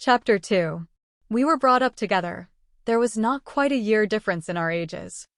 Chapter 2. We were brought up together. There was not quite a year difference in our ages.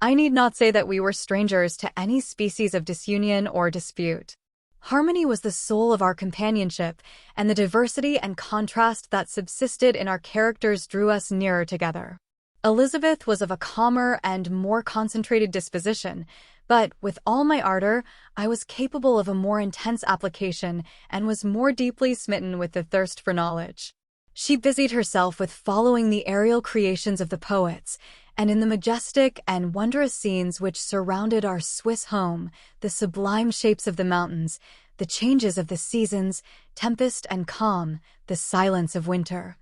I need not say that we were strangers to any species of disunion or dispute. Harmony was the soul of our companionship, and the diversity and contrast that subsisted in our characters drew us nearer together. Elizabeth was of a calmer and more concentrated disposition, but with all my ardor, I was capable of a more intense application and was more deeply smitten with the thirst for knowledge. She busied herself with following the aerial creations of the poets, and in the majestic and wondrous scenes which surrounded our Swiss home, the sublime shapes of the mountains, the changes of the seasons, tempest and calm, the silence of winter,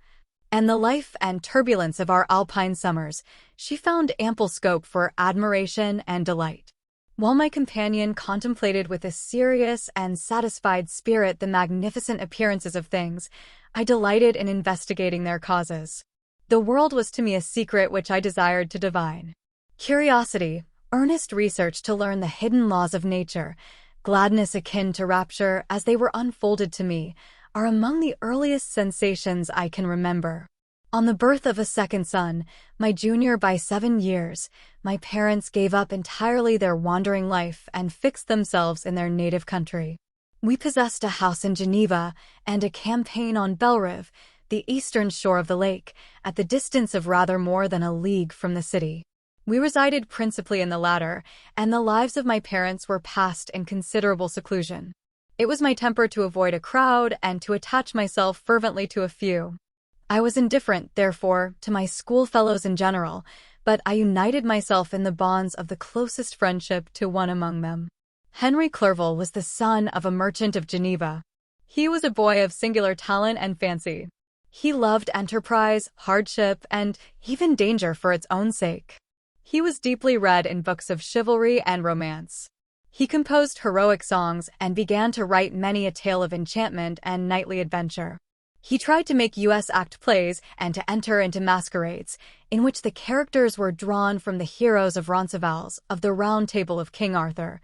and the life and turbulence of our alpine summers, she found ample scope for admiration and delight. While my companion contemplated with a serious and satisfied spirit the magnificent appearances of things, I delighted in investigating their causes. The world was to me a secret which I desired to divine. Curiosity, earnest research to learn the hidden laws of nature, gladness akin to rapture as they were unfolded to me, are among the earliest sensations I can remember. On the birth of a second son, my junior by 7 years, my parents gave up entirely their wandering life and fixed themselves in their native country. We possessed a house in Geneva and a campaign on Bellerive, the eastern shore of the lake, at the distance of rather more than a league from the city. We resided principally in the latter, and the lives of my parents were passed in considerable seclusion. It was my temper to avoid a crowd and to attach myself fervently to a few. I was indifferent, therefore, to my schoolfellows in general, but I united myself in the bonds of the closest friendship to one among them. Henry Clerval was the son of a merchant of Geneva. He was a boy of singular talent and fancy. He loved enterprise, hardship, and even danger for its own sake. He was deeply read in books of chivalry and romance. He composed heroic songs and began to write many a tale of enchantment and knightly adventure. He tried to make U.S. act plays and to enter into masquerades, in which the characters were drawn from the heroes of Roncesvalles, of the Round Table of King Arthur,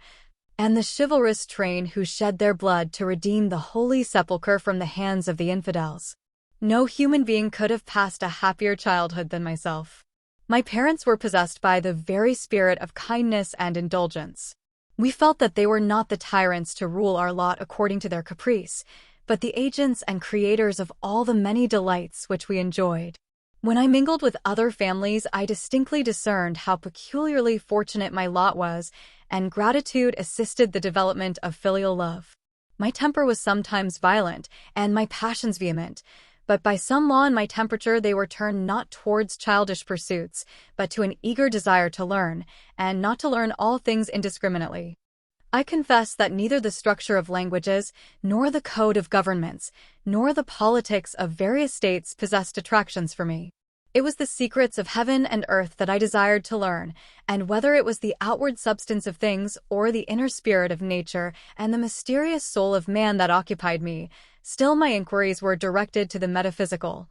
and the chivalrous train who shed their blood to redeem the Holy Sepulchre from the hands of the infidels. No human being could have passed a happier childhood than myself. My parents were possessed by the very spirit of kindness and indulgence. We felt that they were not the tyrants to rule our lot according to their caprice, but the agents and creators of all the many delights which we enjoyed. When I mingled with other families, I distinctly discerned how peculiarly fortunate my lot was, and gratitude assisted the development of filial love. My temper was sometimes violent, and my passions vehement, but by some law in my temperature they were turned not towards childish pursuits, but to an eager desire to learn, and not to learn all things indiscriminately. I confess that neither the structure of languages, nor the code of governments, nor the politics of various states possessed attractions for me. It was the secrets of heaven and earth that I desired to learn, and whether it was the outward substance of things or the inner spirit of nature and the mysterious soul of man that occupied me, still my inquiries were directed to the metaphysical,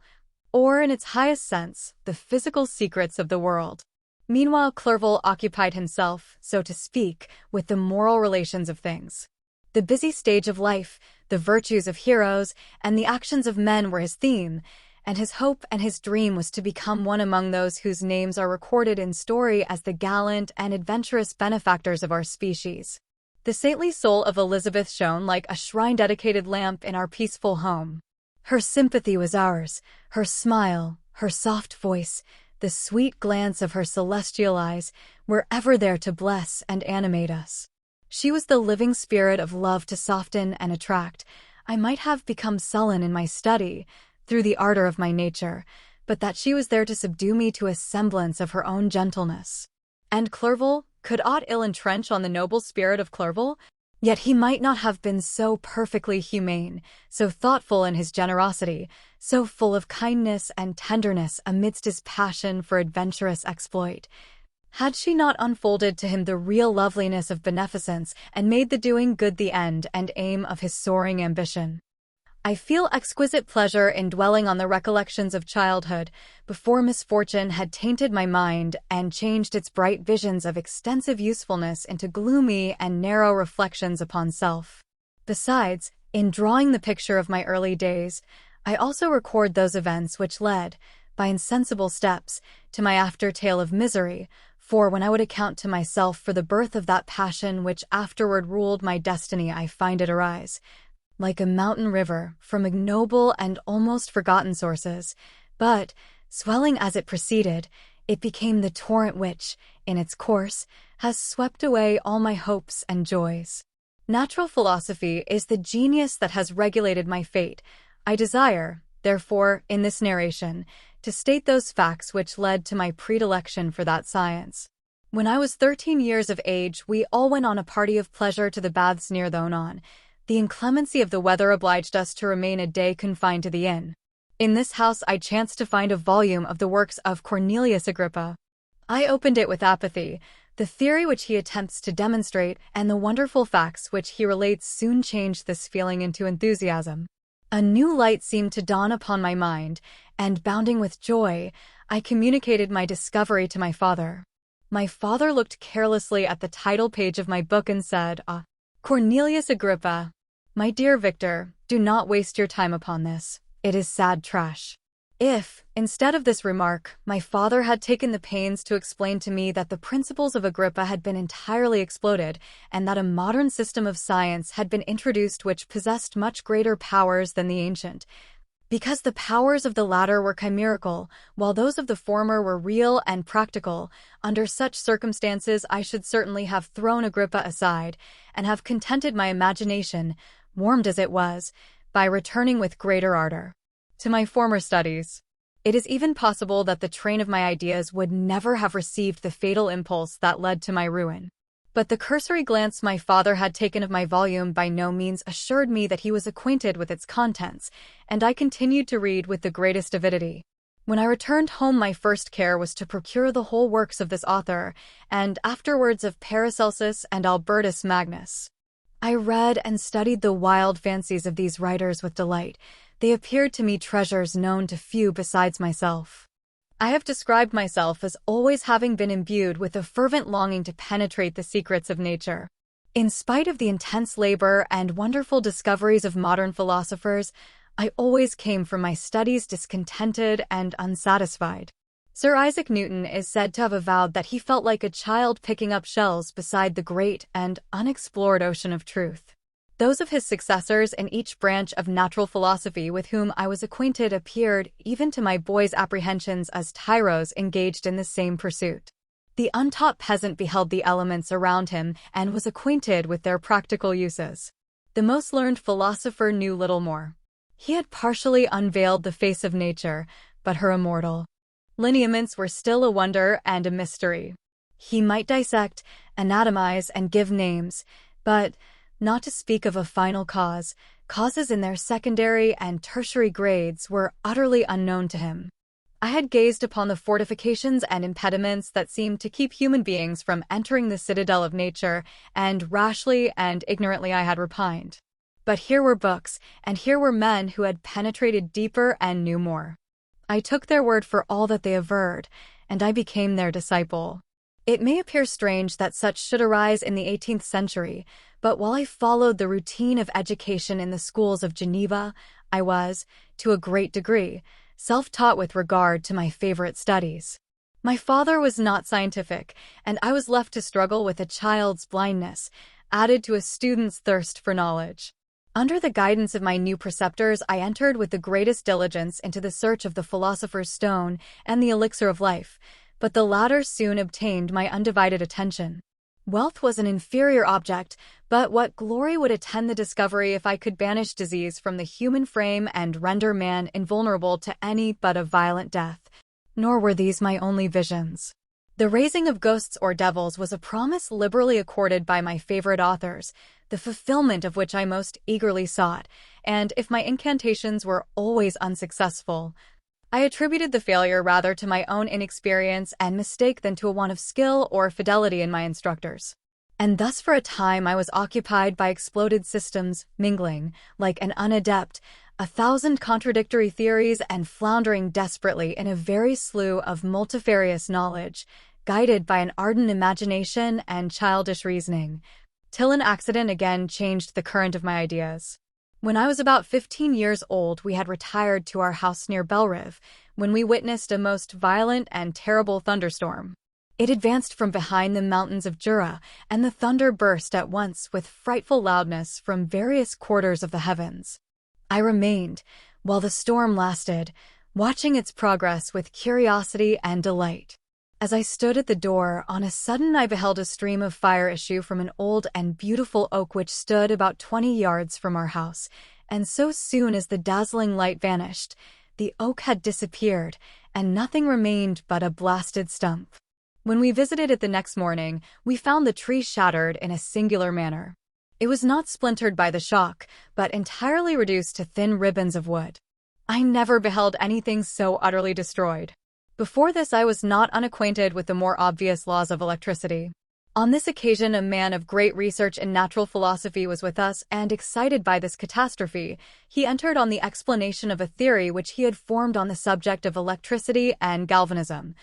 or in its highest sense, the physical secrets of the world. Meanwhile, Clerval occupied himself, so to speak, with the moral relations of things. The busy stage of life, the virtues of heroes, and the actions of men were his theme, and his hope and his dream was to become one among those whose names are recorded in story as the gallant and adventurous benefactors of our species. The saintly soul of Elizabeth shone like a shrine-dedicated lamp in our peaceful home. Her sympathy was ours, her smile, her soft voice, the sweet glance of her celestial eyes were ever there to bless and animate us. She was the living spirit of love to soften and attract. I might have become sullen in my study, through the ardor of my nature, but that she was there to subdue me to a semblance of her own gentleness. And Clerval, could aught ill entrench on the noble spirit of Clerval? Yet he might not have been so perfectly humane, so thoughtful in his generosity, so full of kindness and tenderness amidst his passion for adventurous exploit, had she not unfolded to him the real loveliness of beneficence and made the doing good the end and aim of his soaring ambition. I feel exquisite pleasure in dwelling on the recollections of childhood, before misfortune had tainted my mind and changed its bright visions of extensive usefulness into gloomy and narrow reflections upon self. Besides, in drawing the picture of my early days, I also record those events which led, by insensible steps, to my after-tale of misery, for when I would account to myself for the birth of that passion which afterward ruled my destiny, I find it arise, like a mountain river, from ignoble and almost forgotten sources, but, swelling as it proceeded, it became the torrent which, in its course, has swept away all my hopes and joys. Natural philosophy is the genius that has regulated my fate. I desire, therefore, in this narration, to state those facts which led to my predilection for that science. When I was 13 years of age, we all went on a party of pleasure to the baths near the Onon. The inclemency of the weather obliged us to remain a day confined to the inn. In this house I chanced to find a volume of the works of Cornelius Agrippa. I opened it with apathy. The theory which he attempts to demonstrate and the wonderful facts which he relates soon changed this feeling into enthusiasm. A new light seemed to dawn upon my mind, and bounding with joy, I communicated my discovery to my father. My father looked carelessly at the title page of my book and said, Cornelius Agrippa. My dear Victor, do not waste your time upon this. It is sad trash. If, instead of this remark, my father had taken the pains to explain to me that the principles of Agrippa had been entirely exploded, and that a modern system of science had been introduced which possessed much greater powers than the ancient, because the powers of the latter were chimerical, while those of the former were real and practical, under such circumstances I should certainly have thrown Agrippa aside, and have contented my imagination, warmed as it was, by returning with greater ardor to my former studies. It is even possible that the train of my ideas would never have received the fatal impulse that led to my ruin. But the cursory glance my father had taken of my volume by no means assured me that he was acquainted with its contents, and I continued to read with the greatest avidity. When I returned home, my first care was to procure the whole works of this author, and afterwards of Paracelsus and Albertus Magnus. I read and studied the wild fancies of these writers with delight. They appeared to me treasures known to few besides myself. I have described myself as always having been imbued with a fervent longing to penetrate the secrets of nature. In spite of the intense labor and wonderful discoveries of modern philosophers, I always came from my studies discontented and unsatisfied. Sir Isaac Newton is said to have avowed that he felt like a child picking up shells beside the great and unexplored ocean of truth. Those of his successors in each branch of natural philosophy with whom I was acquainted appeared, even to my boy's apprehensions, as tyros engaged in the same pursuit. The untaught peasant beheld the elements around him and was acquainted with their practical uses. The most learned philosopher knew little more. He had partially unveiled the face of nature, but her immortal lineaments were still a wonder and a mystery. He might dissect, anatomize, and give names, but, not to speak of a final cause, causes in their secondary and tertiary grades were utterly unknown to him. I had gazed upon the fortifications and impediments that seemed to keep human beings from entering the citadel of nature, and rashly and ignorantly I had repined. But here were books, and here were men who had penetrated deeper and knew more. I took their word for all that they averred, and I became their disciple. It may appear strange that such should arise in the 18th century, but while I followed the routine of education in the schools of Geneva, I was, to a great degree, self-taught with regard to my favorite studies. My father was not scientific, and I was left to struggle with a child's blindness, added to a student's thirst for knowledge. Under the guidance of my new preceptors, I entered with the greatest diligence into the search of the philosopher's stone and the elixir of life, but the latter soon obtained my undivided attention. Wealth was an inferior object, but what glory would attend the discovery if I could banish disease from the human frame and render man invulnerable to any but a violent death? Nor were these my only visions. The raising of ghosts or devils was a promise liberally accorded by my favorite authors, the fulfillment of which I most eagerly sought, and if my incantations were always unsuccessful, I attributed the failure rather to my own inexperience and mistake than to a want of skill or fidelity in my instructors. And thus for a time I was occupied by exploded systems, mingling, like an unadept, 1,000 contradictory theories and floundering desperately in a very slough of multifarious knowledge, guided by an ardent imagination and childish reasoning, till an accident again changed the current of my ideas. When I was about 15 years old, we had retired to our house near Belrive when we witnessed a most violent and terrible thunderstorm. It advanced from behind the mountains of Jura, and the thunder burst at once with frightful loudness from various quarters of the heavens. I remained, while the storm lasted, watching its progress with curiosity and delight. As I stood at the door, on a sudden I beheld a stream of fire issue from an old and beautiful oak which stood about 20 yards from our house, and so soon as the dazzling light vanished, the oak had disappeared, and nothing remained but a blasted stump. When we visited it the next morning, we found the tree shattered in a singular manner. It was not splintered by the shock, but entirely reduced to thin ribbons of wood. I never beheld anything so utterly destroyed. Before this, I was not unacquainted with the more obvious laws of electricity. On this occasion, a man of great research in natural philosophy was with us, and excited by this catastrophe, he entered on the explanation of a theory which he had formed on the subject of electricity and galvanism,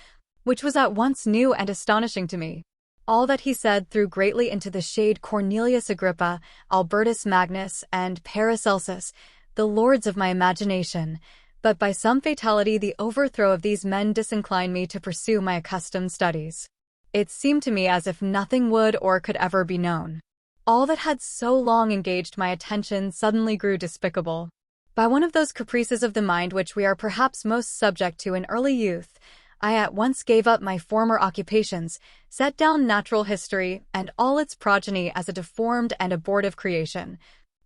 which was at once new and astonishing to me. All that he said threw greatly into the shade Cornelius Agrippa, Albertus Magnus, and Paracelsus, the lords of my imagination, but by some fatality the overthrow of these men disinclined me to pursue my accustomed studies. It seemed to me as if nothing would or could ever be known. All that had so long engaged my attention suddenly grew despicable. By one of those caprices of the mind which we are perhaps most subject to in early youth, I at once gave up my former occupations, set down natural history and all its progeny as a deformed and abortive creation,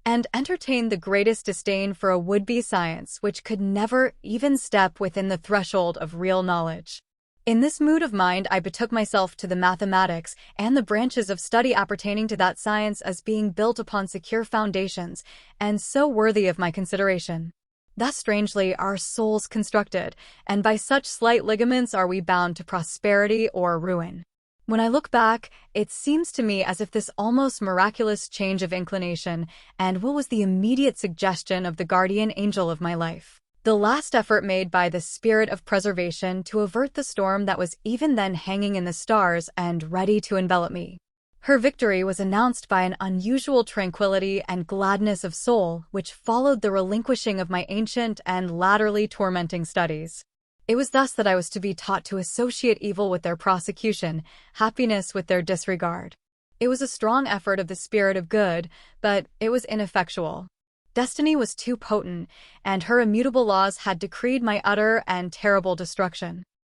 and entertained the greatest disdain for a would-be science which could never even step within the threshold of real knowledge. In this mood of mind, I betook myself to the mathematics and the branches of study appertaining to that science as being built upon secure foundations and so worthy of my consideration. Thus strangely are souls constructed, and by such slight ligaments are we bound to prosperity or ruin. When I look back, it seems to me as if this almost miraculous change of inclination and will was the immediate suggestion of the guardian angel of my life, the last effort made by the spirit of preservation to avert the storm that was even then hanging in the stars and ready to envelop me. Her victory was announced by an unusual tranquility and gladness of soul which followed the relinquishing of my ancient and latterly tormenting studies. It was thus that I was to be taught to associate evil with their prosecution, happiness with their disregard. It was a strong effort of the spirit of good, but it was ineffectual. Destiny was too potent, and her immutable laws had decreed my utter and terrible destruction.